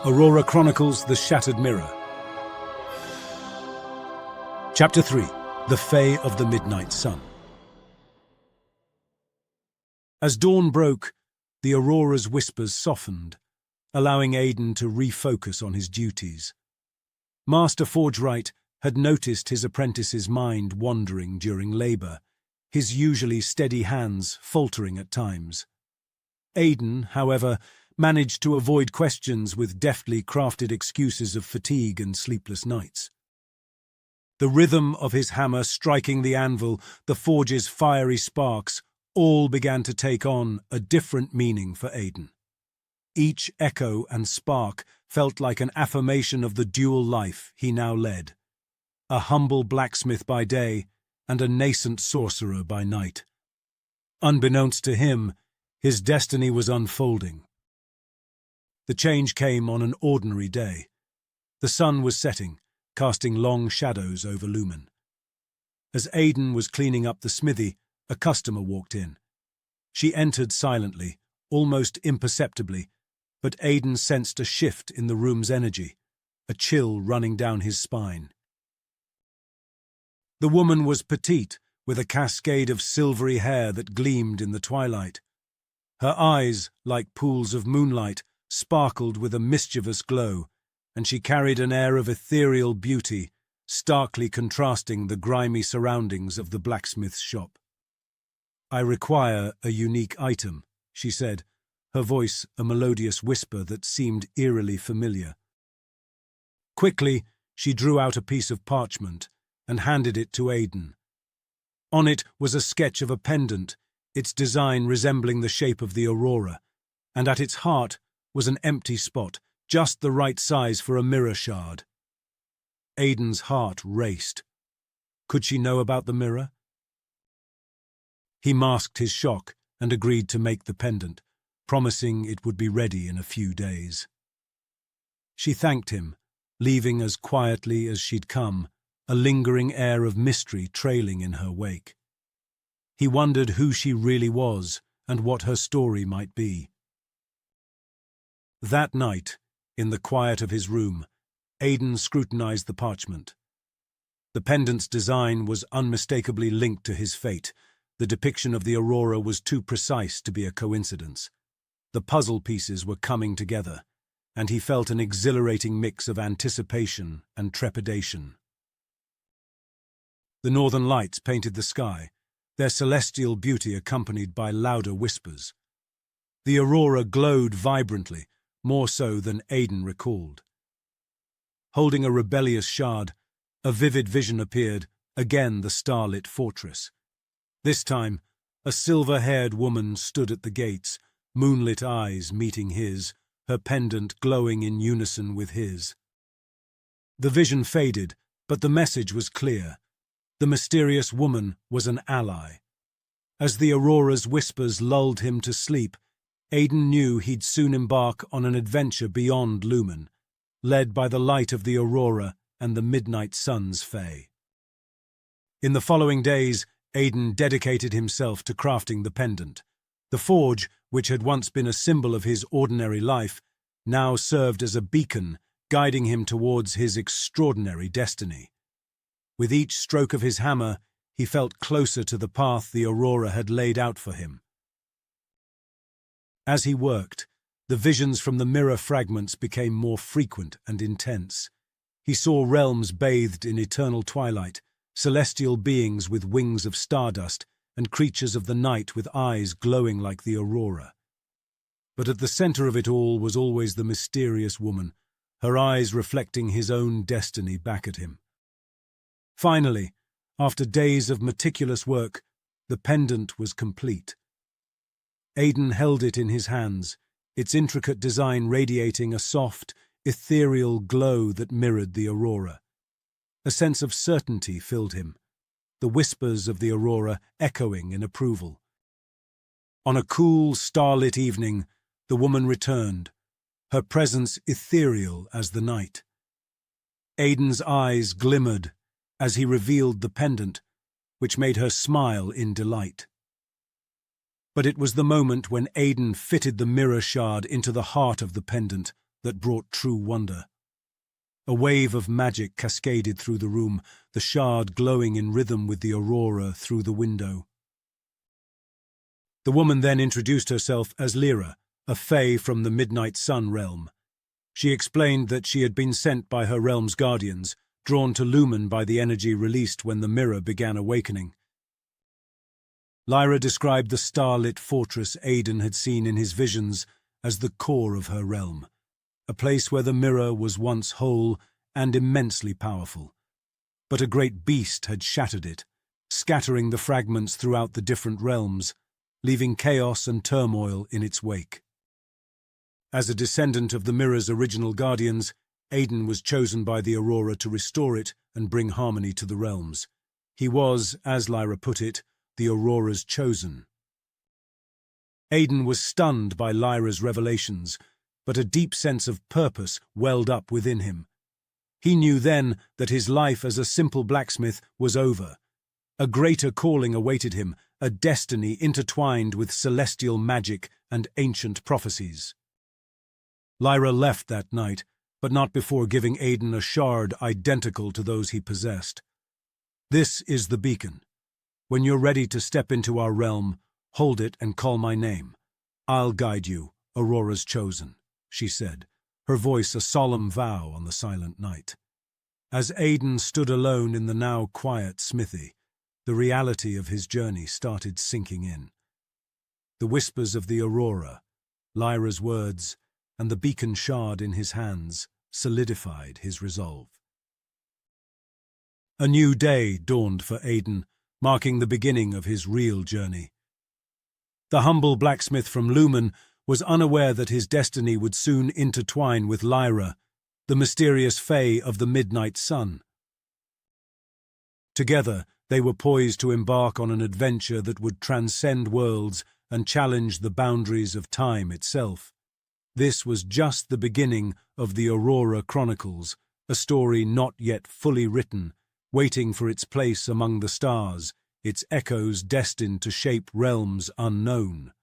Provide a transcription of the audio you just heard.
Aurora Chronicles, The Shattered Mirror. Chapter 3. The Fae of the Midnight Sun. As dawn broke, the Aurora's whispers softened, allowing Aiden to refocus on his duties. Master Forgewright had noticed his apprentice's mind wandering during labor, his usually steady hands faltering at times. Aiden, however, managed to avoid questions with deftly crafted excuses of fatigue and sleepless nights. The rhythm of his hammer striking the anvil, the forge's fiery sparks, all began to take on a different meaning for Aiden. Each echo and spark felt like an affirmation of the dual life he now led, a humble blacksmith by day and a nascent sorcerer by night. Unbeknownst to him, his destiny was unfolding. The change came on an ordinary day. The sun was setting, casting long shadows over Lumen. As Aiden was cleaning up the smithy, a customer walked in. She entered silently, almost imperceptibly, but Aiden sensed a shift in the room's energy, a chill running down his spine. The woman was petite, with a cascade of silvery hair that gleamed in the twilight. Her eyes, like pools of moonlight, sparkled with a mischievous glow, and she carried an air of ethereal beauty, starkly contrasting the grimy surroundings of the blacksmith's shop. "I require a unique item," she said, her voice a melodious whisper that seemed eerily familiar. Quickly, she drew out a piece of parchment and handed it to Aiden. On it was a sketch of a pendant, its design resembling the shape of the Aurora, and at its heart was an empty spot, just the right size for a mirror shard. Aiden's heart raced. Could she know about the mirror? He masked his shock and agreed to make the pendant, promising it would be ready in a few days. She thanked him, leaving as quietly as she'd come, a lingering air of mystery trailing in her wake. He wondered who she really was and what her story might be. That night, in the quiet of his room, Aiden scrutinized the parchment. The pendant's design was unmistakably linked to his fate. The depiction of the Aurora was too precise to be a coincidence. The puzzle pieces were coming together, and he felt an exhilarating mix of anticipation and trepidation. The northern lights painted the sky, their celestial beauty accompanied by louder whispers. The Aurora glowed vibrantly, more so than Aiden recalled. Holding a rebellious shard, a vivid vision appeared, again the starlit fortress. This time, a silver-haired woman stood at the gates, moonlit eyes meeting his, her pendant glowing in unison with his. The vision faded, but the message was clear. The mysterious woman was an ally. As the Aurora's whispers lulled him to sleep, Aiden knew he'd soon embark on an adventure beyond Lumen, led by the light of the Aurora and the midnight sun's fae. In the following days, Aiden dedicated himself to crafting the pendant. The forge, which had once been a symbol of his ordinary life, now served as a beacon, guiding him towards his extraordinary destiny. With each stroke of his hammer, he felt closer to the path the Aurora had laid out for him. As he worked, the visions from the mirror fragments became more frequent and intense. He saw realms bathed in eternal twilight, celestial beings with wings of stardust, and creatures of the night with eyes glowing like the Aurora. But at the center of it all was always the mysterious woman, her eyes reflecting his own destiny back at him. Finally, after days of meticulous work, the pendant was complete. Aiden held it in his hands, its intricate design radiating a soft, ethereal glow that mirrored the Aurora. A sense of certainty filled him, the whispers of the Aurora echoing in approval. On a cool, starlit evening, the woman returned, her presence ethereal as the night. Aiden's eyes glimmered as he revealed the pendant, which made her smile in delight. But it was the moment when Aiden fitted the mirror shard into the heart of the pendant that brought true wonder. A wave of magic cascaded through the room, the shard glowing in rhythm with the aurora through the window. The woman then introduced herself as Lyra, a fae from the Midnight Sun realm. She explained that she had been sent by her realm's guardians, drawn to Lumen by the energy released when the mirror began awakening. Lyra described the starlit fortress Aiden had seen in his visions as the core of her realm, a place where the mirror was once whole and immensely powerful. But a great beast had shattered it, scattering the fragments throughout the different realms, leaving chaos and turmoil in its wake. As a descendant of the mirror's original guardians, Aiden was chosen by the Aurora to restore it and bring harmony to the realms. He was, as Lyra put it, the Aurora's Chosen. Aiden was stunned by Lyra's revelations, but a deep sense of purpose welled up within him. He knew then that his life as a simple blacksmith was over. A greater calling awaited him, a destiny intertwined with celestial magic and ancient prophecies. Lyra left that night, but not before giving Aiden a shard identical to those he possessed. "This is the beacon. When you're ready to step into our realm, hold it and call my name. I'll guide you, Aurora's Chosen," she said, her voice a solemn vow on the silent night. As Aiden stood alone in the now quiet smithy, the reality of his journey started sinking in. The whispers of the Aurora, Lyra's words, and the beacon shard in his hands solidified his resolve. A new day dawned for Aiden, marking the beginning of his real journey. The humble blacksmith from Lumen was unaware that his destiny would soon intertwine with Lyra, the mysterious fae of the Midnight Sun. Together, they were poised to embark on an adventure that would transcend worlds and challenge the boundaries of time itself. This was just the beginning of the Aurora Chronicles, a story not yet fully written, waiting for its place among the stars, its echoes destined to shape realms unknown.